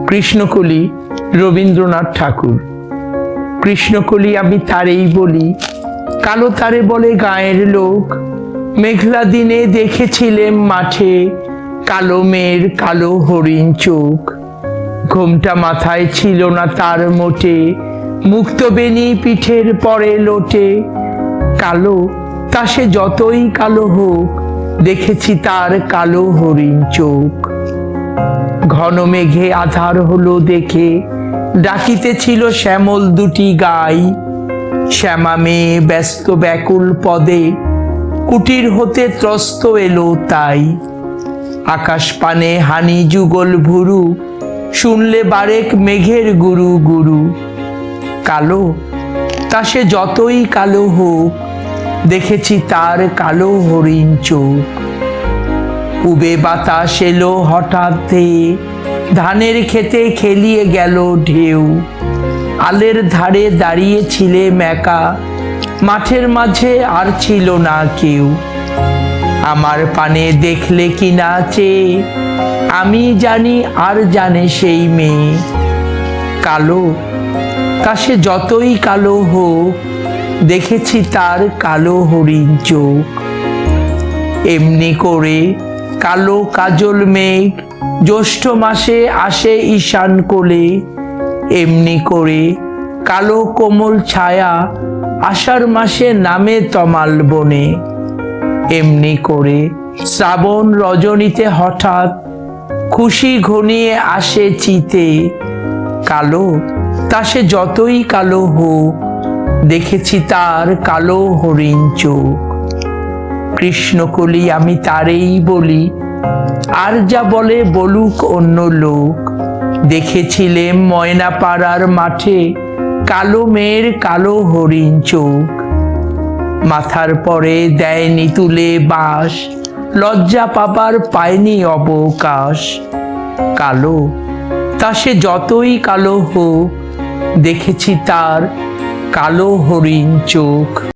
কৃষ্ণকলি রবীন্দ্রনাথ ঠাকুর। কৃষ্ণকলি আমি তারেই বলি, কালো তারে বলে গায়ের লোক। মেঘলা দিনে দেখেছিলেম মাঠে, কালো মেয়ের কালো হরিণ চোখ। ঘোমটা মাথায় ছিল না তার মোটে, মুক্ত বেনি পিঠের পরে লোটে। কালো তা সে যতই কালো হোক, দেখেছি তার কালো হরিণ চোখ। ঘন মেঘে আধার হলো দেখে, ডাকিতেছিল শ্যামল দুটি গাই। শ্যামা মেয়ে ব্যস্ত ব্যাকুল পদে, কুটির হতে ত্রস্ত এলো তাই। আকাশ পানে হানি যুগল ভুরু, শুনলে বারেক মেঘের গুরু গুরু। কালো তা সে যতই কালো হোক, দেখেছি তার কালো হরিণ চোখ। উবে বাতাস এলো হঠাৎ ধেয়ে, ধানের খেতে খেলিয়ে গেল ঢেউ। আলের ধারে দাঁড়িয়েছিলে একা, মাঠের মাঝে আর ছিল না কেউ। আমার পানে দেখলে কি না চেয়ে, আমি জানি আর জানে সেই মেয়ে। কালো তা সে যতই কালো হোক, দেখেছি তার কালো হরিণ চোখ। এমনি করে কালো কাজল মেঘ জ্যৈষ্ঠ মাসে আসে ঈশান কোলে। এমনি করে কালো কোমল ছায়া আষাঢ় মাসে নামে তমাল বনে। এমনি করে শ্রাবণ রজনীতে হঠাৎ খুশি ঘনিয়ে আসে চিতে। কালো তা সে যতই কালো হোক, দেখেছি তার কালো হরিণ চোখ। কৃষ্ণকলি আমি তারেই বলি, আর যা বলে বলুক অন্য লোক। দেখেছিলেম ময়নাপাড়ার মাঠে, কালো মেয়ের কালো হরিণ চোখ। মাথার পরে দেয়নি তুলে বাঁশ, লজ্জা পাবার পায়নি অবকাশ। কালো তা সে যতই কালো হোক, দেখেছি তার কালো হরিণ চোখ।